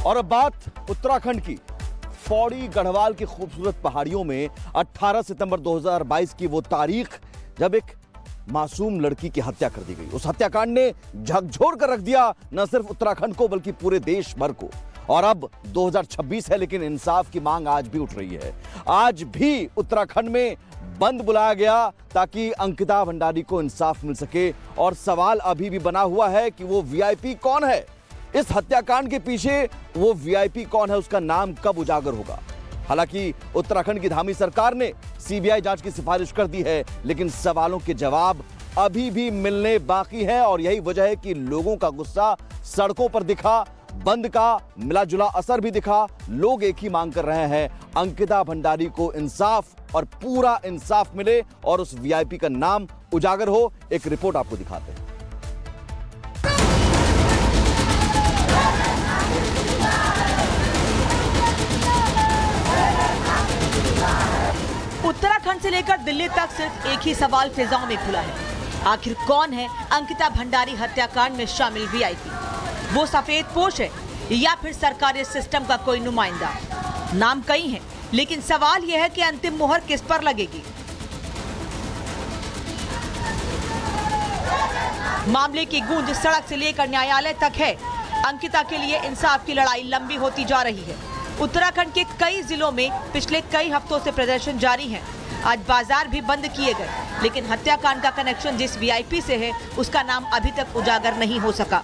और अब बात उत्तराखंड की। पौड़ी गढ़वाल की खूबसूरत पहाड़ियों में 18 सितंबर 2022 की वो तारीख जब एक मासूम लड़की की हत्या कर दी गई। उस हत्याकांड ने झकझोर कर रख दिया न सिर्फ उत्तराखंड को बल्कि पूरे देश भर को। और अब 2026 है लेकिन इंसाफ की मांग आज भी उठ रही है। आज भी उत्तराखंड में बंद बुलाया गया ताकि अंकिता भंडारी को इंसाफ मिल सके। और सवाल अभी भी बना हुआ है कि वो वीआईपी कौन है, इस हत्याकांड के पीछे वो वीआईपी कौन है, उसका नाम कब उजागर होगा। हालांकि उत्तराखंड की धामी सरकार ने सीबीआई जांच की सिफारिश कर दी है लेकिन सवालों के जवाब अभी भी मिलने बाकी हैं। और यही वजह है कि लोगों का गुस्सा सड़कों पर दिखा, बंद का मिला जुला असर भी दिखा। लोग एक ही मांग कर रहे हैं, अंकिता भंडारी को इंसाफ और पूरा इंसाफ मिले और उस वीआईपी का नाम उजागर हो। एक रिपोर्ट आपको दिखाते हैं। उत्तराखंड से लेकर दिल्ली तक सिर्फ एक ही सवाल फिजाओं में खुला है, आखिर कौन है अंकिता भंडारी हत्याकांड में शामिल वीआईपी? वो सफेद पोश है या फिर सरकारी सिस्टम का कोई नुमाइंदा? नाम कई हैं, लेकिन सवाल यह है कि अंतिम मुहर किस पर लगेगी। मामले की गूंज सड़क से लेकर न्यायालय तक है। अंकिता के लिए इंसाफ की लड़ाई लंबी होती जा रही है। उत्तराखंड के कई जिलों में पिछले कई हफ्तों से प्रदर्शन जारी है। आज बाजार भी बंद किए गए लेकिन हत्याकांड का कनेक्शन जिस वीआईपी से है उसका नाम अभी तक उजागर नहीं हो सका।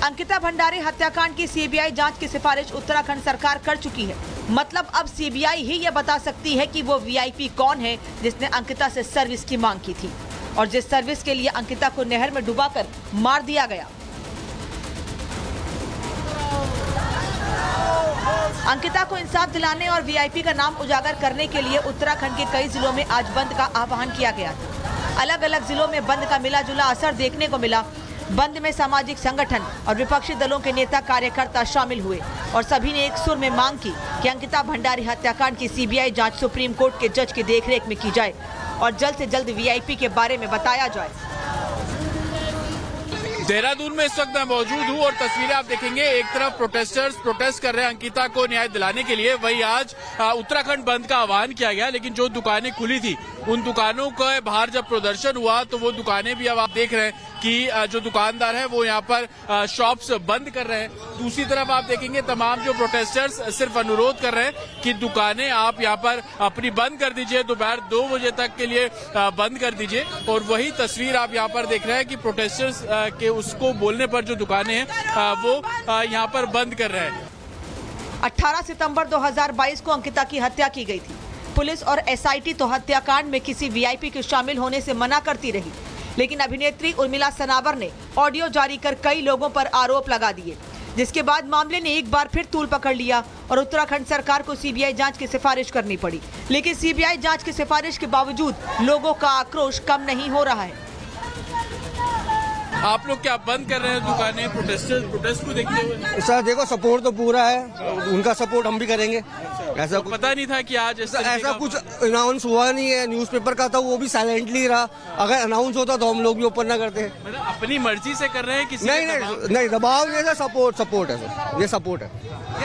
अंकिता भंडारी हत्याकांड की सीबीआई जांच की सिफारिश उत्तराखंड सरकार कर चुकी है। मतलब अब सीबीआई ही यह बता सकती है कि वो वीआईपी कौन है जिसने अंकिता से सर्विस की मांग की थी और जिस सर्विस के लिए अंकिता को नहर में डुबाकर मार दिया गया। अंकिता को इंसाफ दिलाने और वीआईपी का नाम उजागर करने के लिए उत्तराखंड के कई जिलों में आज बंद का आह्वान किया गया था। अलग अलग जिलों में बंद का मिला जुला असर देखने को मिला। बंद में सामाजिक संगठन और विपक्षी दलों के नेता कार्यकर्ता शामिल हुए और सभी ने एक सुर में मांग की कि अंकिता भंडारी हत्याकांड की सीबीआई जांच सुप्रीम कोर्ट के जज की देखरेख में की जाए और जल्द से जल्द वीआईपी के बारे में बताया जाए। देहरादून में इस वक्त मैं मौजूद हूँ और तस्वीरें आप देखेंगे, एक तरफ प्रोटेस्टर्स प्रोटेस्ट कर रहे हैं अंकिता को न्याय दिलाने के लिए, वही आज उत्तराखंड बंद का आह्वान किया गया। लेकिन जो दुकानें खुली थी उन दुकानों के बाहर जब प्रदर्शन हुआ तो वो दुकानें भी अब आप देख रहे हैं कि जो दुकानदार है वो यहाँ पर शॉप्स बंद कर रहे हैं। दूसरी तरफ आप देखेंगे तमाम जो प्रोटेस्टर्स सिर्फ अनुरोध कर रहे हैं कि दुकानें आप यहाँ पर अपनी बंद कर दीजिए, दोपहर 2 बजे तक के लिए बंद कर दीजिए। और वही तस्वीर आप यहाँ पर देख रहे हैं कि प्रोटेस्टर्स के उसको बोलने पर जो दुकानें हैं वो यहाँ पर बंद कर रहे हैं। 18 सितंबर 2022 को अंकिता की हत्या की गई थी। पुलिस और एसआईटी तो हत्याकांड में किसी वीआईपी के शामिल होने से मना करती रही, लेकिन अभिनेत्री उर्मिला सनावर ने ऑडियो जारी कर कई लोगों पर आरोप लगा दिए, जिसके बाद मामले ने एक बार फिर तूल पकड़ लिया और उत्तराखंड सरकार को सीबीआई जांच की सिफारिश करनी पड़ी। लेकिन सीबीआई जांच की सिफारिश के बावजूद लोगों का आक्रोश कम नहीं हो रहा है। आप लोग क्या बंद कर रहे हैं दुकानें प्रोटेस्ट को देखते हुए? सर देखो, सपोर्ट तो पूरा है, उनका सपोर्ट हम भी करेंगे। ऐसा तो पता नहीं था कि आज ऐसा कुछ अनाउंस हुआ नहीं है। न्यूज़पेपर का था वो भी साइलेंटली रहा। अगर अनाउंस होता तो हम लोग भी ओपन ना करते। मतलब अपनी मर्जी से कर रहे हैं किसी? नहीं, दबाव नहीं है, सपोर्ट है सर, ये सपोर्ट है।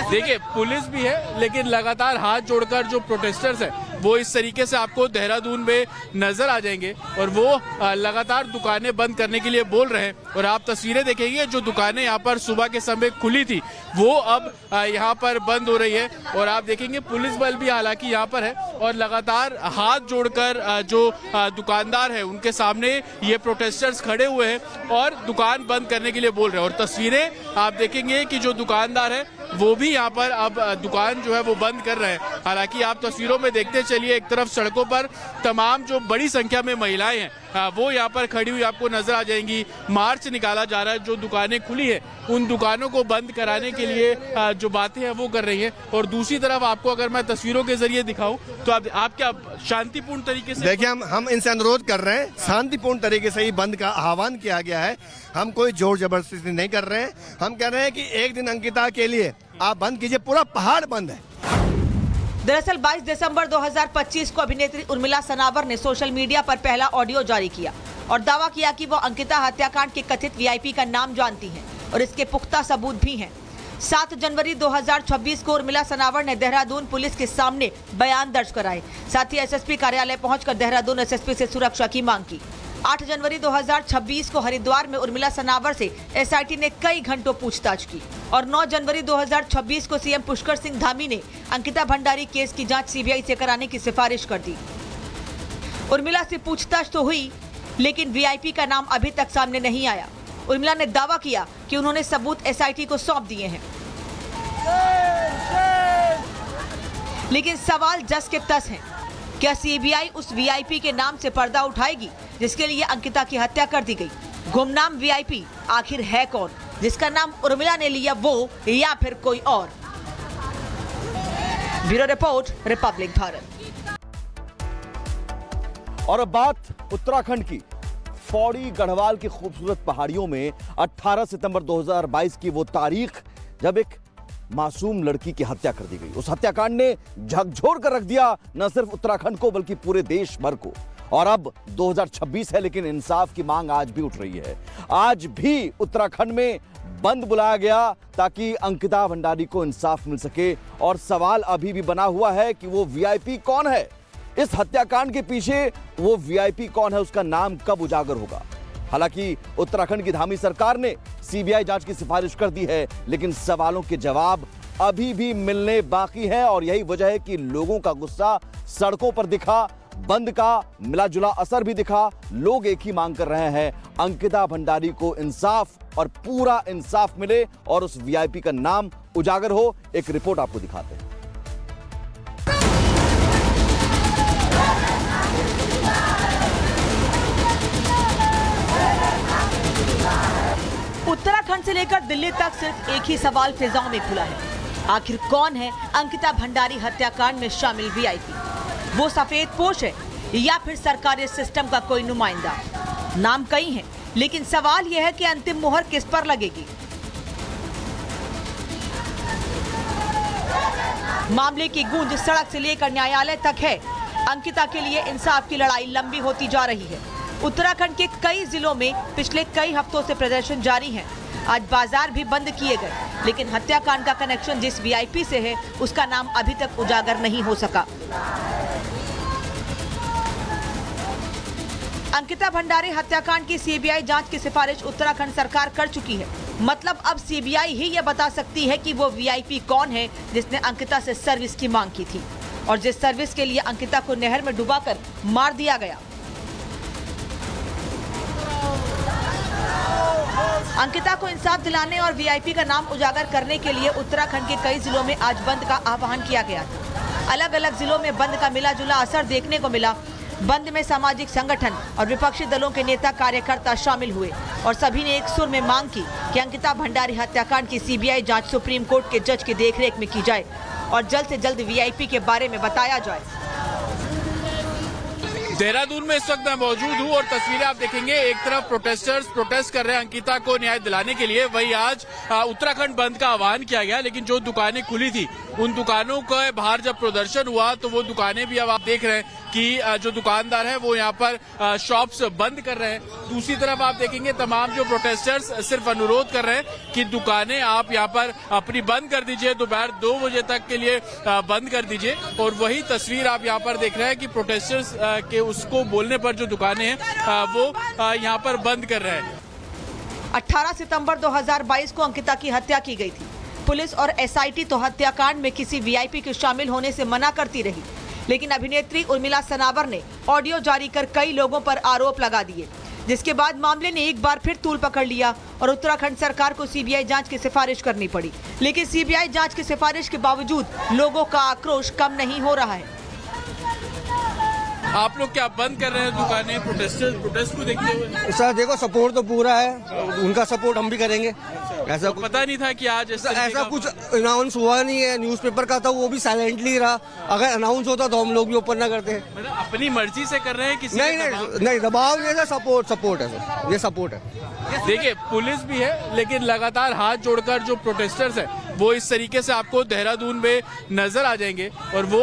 देखिए पुलिस भी है लेकिन लगातार हाथ जोड़कर जो प्रोटेस्टर्स हैं वो इस तरीके से आपको देहरादून में नजर आ जाएंगे और वो लगातार दुकानें बंद करने के लिए बोल रहे हैं। और आप तस्वीरें देखेंगे, जो दुकानें यहाँ पर सुबह के समय खुली थी वो अब यहाँ पर बंद हो रही है। और आप देखेंगे पुलिस बल भी हालांकि यहाँ पर है और लगातार हाथ जोड़कर जो दुकानदार है उनके सामने ये प्रोटेस्टर्स खड़े हुए हैं और दुकान बंद करने के लिए बोल रहे हैं। और तस्वीरें आप देखेंगे कि जो दुकानदार है वो भी यहाँ पर अब दुकान जो है वो बंद कर रहे हैं। हालांकि आप तस्वीरों में देखते चलिए, एक तरफ सड़कों पर तमाम जो बड़ी संख्या में महिलाएं हैं वो यहाँ पर खड़ी हुई आपको नजर आ जाएंगी। मार्च निकाला जा रहा है, जो दुकानें खुली है उन दुकानों को बंद कराने के लिए जो बातें हैं वो कर रही है। और दूसरी तरफ आपको अगर मैं तस्वीरों के जरिए दिखाऊं तो आप क्या शांतिपूर्ण तरीके से? देखिए, हम इनसे अनुरोध कर रहे हैं, शांतिपूर्ण तरीके से ही बंद का आह्वान किया गया है। हम कोई जोर जबरदस्ती नहीं कर रहे हैं। हम कह रहे हैं कि एक दिन अंकिता के लिए आप बंद कीजिए, पूरा पहाड़ बंद है। दरअसल 22 दिसंबर 2025 को अभिनेत्री उर्मिला सनावर ने सोशल मीडिया पर पहला ऑडियो जारी किया और दावा किया कि वो अंकिता हत्याकांड के कथित वीआईपी का नाम जानती हैं और इसके पुख्ता सबूत भी हैं। 7 जनवरी 2026 को उर्मिला सनावर ने देहरादून पुलिस के सामने बयान दर्ज कराए। साथ ही एसएसपी कार्यालय पहुंचकर देहरादून एसएसपी से सुरक्षा की मांग की। 8 जनवरी 2026 को हरिद्वार में उर्मिला सनावर से एसआईटी ने कई घंटों पूछताछ की और 9 जनवरी 2026 को सीएम पुष्कर सिंह धामी ने अंकिता भंडारी केस की जांच सीबीआई से कराने की सिफारिश कर दी। उर्मिला से पूछताछ तो हुई, लेकिन वीआईपी का नाम अभी तक सामने नहीं आया। उर्मिला ने दावा किया कि उन्होंने सबूत एसआईटी को सौंप दिए हैं, लेकिन सवाल जस के तस हैं। क्या सीबीआई उस वीआईपी के नाम से पर्दा उठाएगी जिसके लिए अंकिता की हत्या कर दी गई? गुमनाम वीआईपी आखिर है कौन, जिसका नाम उर्मिला ने लिया, वो या फिर कोई और? Bureau report, Republic Bharat. और अब बात उत्तराखंड की। पौड़ी गढ़वाल की खूबसूरत पहाड़ियों में 18 सितंबर 2022 की वो तारीख जब एक मासूम लड़की की हत्या कर दी गई। उस हत्याकांड ने झकझोर कर रख दिया न सिर्फ उत्तराखंड को बल्कि पूरे देश भर को। और अब 2026 है, लेकिन इंसाफ की मांग आज भी उठ रही है। आज भी उत्तराखंड में बंद बुलाया गया ताकि अंकिता भंडारी को इंसाफ मिल सके। और सवाल अभी भी बना हुआ है कि वो वीआईपी कौन है, इस हत्याकांड के पीछे वो वीआईपी कौन है, उसका नाम कब उजागर होगा। हालांकि उत्तराखंड की धामी सरकार ने सीबीआई जांच की सिफारिश कर दी है, लेकिन सवालों के जवाब अभी भी मिलने बाकी हैं। और यही वजह है कि लोगों का गुस्सा सड़कों पर दिखा, बंद का मिला जुला असर भी दिखा। लोग एक ही मांग कर रहे हैं, अंकिता भंडारी को इंसाफ और पूरा इंसाफ मिले और उस वीआईपी का नाम उजागर हो। एक रिपोर्ट आपको दिखाते हैं। उत्तराखंड से लेकर दिल्ली तक सिर्फ एक ही सवाल फिजाओं में खुला है, आखिर कौन है अंकिता भंडारी हत्याकांड में शामिल वीआईपी? वो सफेद पोश है या फिर सरकारी सिस्टम का कोई नुमाइंदा? नाम कई हैं, लेकिन सवाल यह है कि अंतिम मुहर किस पर लगेगी? मामले की गूंज सड़क से लेकर न्यायालय तक है। अंकिता के लिए इंसाफ की लड़ाई लंबी होती जा रही है। उत्तराखंड के कई जिलों में पिछले कई हफ्तों से प्रदर्शन जारी है। आज बाजार भी बंद किए गए, लेकिन हत्याकांड का कनेक्शन जिस वीआईपी से है उसका नाम अभी तक उजागर नहीं हो सका। अंकिता भंडारी हत्याकांड की सीबीआई जांच की सिफारिश उत्तराखंड सरकार कर चुकी है। मतलब अब सीबीआई ही यह बता सकती है कि वो वीआईपी कौन है जिसने अंकिता से सर्विस की मांग की थी और जिस सर्विस के लिए अंकिता को नहर में डुबाकर मार दिया गया। अंकिता को इंसाफ दिलाने और वीआईपी का नाम उजागर करने के लिए उत्तराखंड के कई जिलों में आज बंद का आह्वान किया गया था। अलग अलग जिलों में बंद का मिला जुला असर देखने को मिला। बंद में सामाजिक संगठन और विपक्षी दलों के नेता कार्यकर्ता शामिल हुए और सभी ने एक सुर में मांग की कि अंकिता भंडारी हत्याकांड की सीबीआई जांच सुप्रीम कोर्ट के जज की देखरेख में की जाए और जल्द से जल्द वीआईपी के बारे में बताया जाए। देहरादून में इस वक्त मैं मौजूद हूँ और तस्वीरें आप देखेंगे, एक तरफ प्रोटेस्टर्स प्रोटेस्ट कर रहे हैं अंकिता को न्याय दिलाने के लिए, वही आज उत्तराखंड बंद का आह्वान किया गया। लेकिन जो दुकानें खुली थी उन दुकानों के बाहर जब प्रदर्शन हुआ तो वो दुकानें भी अब आप देख रहे हैं कि जो दुकानदार है वो यहाँ पर शॉप्स बंद कर रहे हैं। दूसरी तरफ आप देखेंगे तमाम जो प्रोटेस्टर्स सिर्फ अनुरोध कर रहे हैं कि दुकानें आप यहाँ पर अपनी बंद कर दीजिए, दोपहर 2 बजे तक के लिए बंद कर दीजिए। और वही तस्वीर आप यहाँ पर देख रहे हैं कि प्रोटेस्टर्स के उसको बोलने पर जो दुकानें हैं वो यहाँ पर बंद कर रहे हैं। 18 सितंबर 2022 को अंकिता की हत्या की गई थी। पुलिस और एसआईटी तो हत्याकांड में किसी वीआईपी के शामिल होने से मना करती रही, लेकिन अभिनेत्री उर्मिला सनावर ने ऑडियो जारी कर कई लोगों पर आरोप लगा दिए, जिसके बाद मामले ने एक बार फिर तूल पकड़ लिया और उत्तराखंड सरकार को सीबीआई जांच की सिफारिश करनी पड़ी। लेकिन सीबीआई जांच की सिफारिश के बावजूद लोगों का आक्रोश कम नहीं हो रहा है। आप लोग क्या बंद कर रहे हैं दुकानें प्रोटेस्ट को देखते हुए? सर देखो, सपोर्ट तो पूरा है, उनका सपोर्ट हम भी करेंगे। ऐसा तो पता नहीं था कि आज ऐसा कुछ अनाउंस हुआ नहीं है। न्यूज़पेपर का था, वो भी साइलेंटली रहा। अगर अनाउंस होता तो हम लोग भी ओपन ना करते। मतलब अपनी मर्जी से कर रहे हैं किसी? नहीं, दबाव नहीं है, सपोर्ट है सर, ये सपोर्ट है। देखिए पुलिस भी है, लेकिन लगातार हाथ जोड़कर जो प्रोटेस्टर्स है वो इस तरीके से आपको देहरादून में नजर आ जाएंगे और वो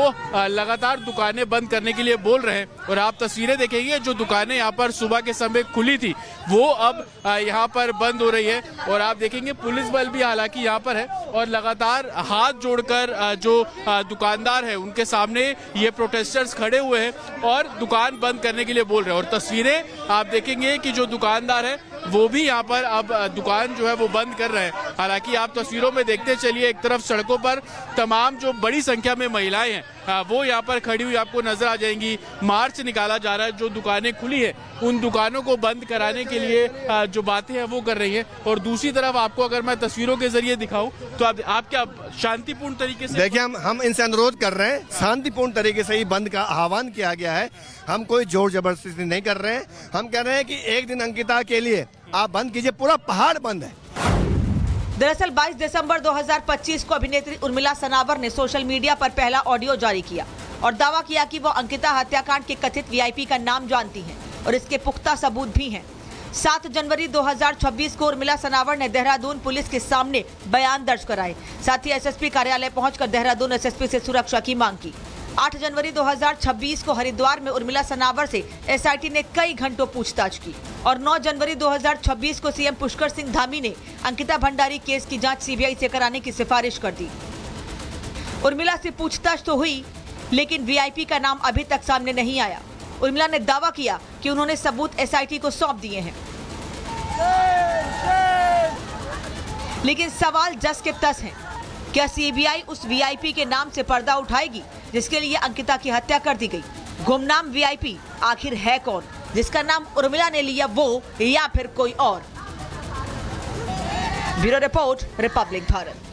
लगातार दुकानें बंद करने के लिए बोल रहे हैं। और आप तस्वीरें देखेंगे, जो दुकानें यहाँ पर सुबह के समय खुली थी वो अब यहाँ पर बंद हो रही है। और आप देखेंगे पुलिस बल भी हालांकि यहाँ पर है और लगातार हाथ जोड़कर जो दुकानदार है उनके सामने ये प्रोटेस्टर्स खड़े हुए हैं और दुकान बंद करने के लिए बोल रहे हैं। और तस्वीरें आप देखेंगे कि जो दुकानदार है वो भी यहाँ पर अब दुकान जो है वो बंद कर रहे हैं। हालांकि आप तस्वीरों में देखते चलिए, एक तरफ सड़कों पर तमाम जो बड़ी संख्या में महिलाएं हैं वो यहाँ पर खड़ी हुई आपको नजर आ जाएंगी। मार्च निकाला जा रहा है, जो दुकानें खुली है उन दुकानों को बंद कराने के लिए जो बातें हैं वो कर रही है। और दूसरी तरफ आपको अगर मैं तस्वीरों के जरिए दिखाऊं तो आप क्या शांतिपूर्ण तरीके से देखिए, हम इनसे अनुरोध कर रहे हैं, शांतिपूर्ण तरीके से ही बंद का आह्वान किया गया है। हम कोई जोर जबरदस्ती नहीं कर रहे हैं। हम कह रहे हैं कि एक दिन अंकिता के लिए आप बंद कीजिए, पूरा पहाड़ बंद है। दरअसल 22 दिसंबर 2025 को अभिनेत्री उर्मिला सनावर ने सोशल मीडिया पर पहला ऑडियो जारी किया और दावा किया कि वो अंकिता हत्याकांड के कथित वीआईपी का नाम जानती हैं और इसके पुख्ता सबूत भी हैं। 7 जनवरी 2026 को उर्मिला सनावर ने देहरादून पुलिस के सामने बयान दर्ज कराए। साथ ही एसएसपी कार्यालय पहुंचकर देहरादून एसएसपी से सुरक्षा की मांग की। 8 जनवरी 2026 को हरिद्वार में उर्मिला सनावर से एसआईटी ने कई घंटों पूछताछ की और 9 जनवरी 2026 को सीएम पुष्कर सिंह धामी ने अंकिता भंडारी केस की जांच सीबीआई से कराने की सिफारिश कर दी। उर्मिला से पूछताछ तो हुई, लेकिन वीआईपी का नाम अभी तक सामने नहीं आया। उर्मिला ने दावा किया कि उन्होंने सबूत एसआईटी को सौंप दिए हैं, लेकिन सवाल जस के तस हैं। क्या सीबीआई उस वीआईपी के नाम से पर्दा उठाएगी जिसके लिए अंकिता की हत्या कर दी गई? गुमनाम वीआईपी आखिर है कौन, जिसका नाम उर्मिला ने लिया, वो या फिर कोई और? Bureau report, Republic Bharat.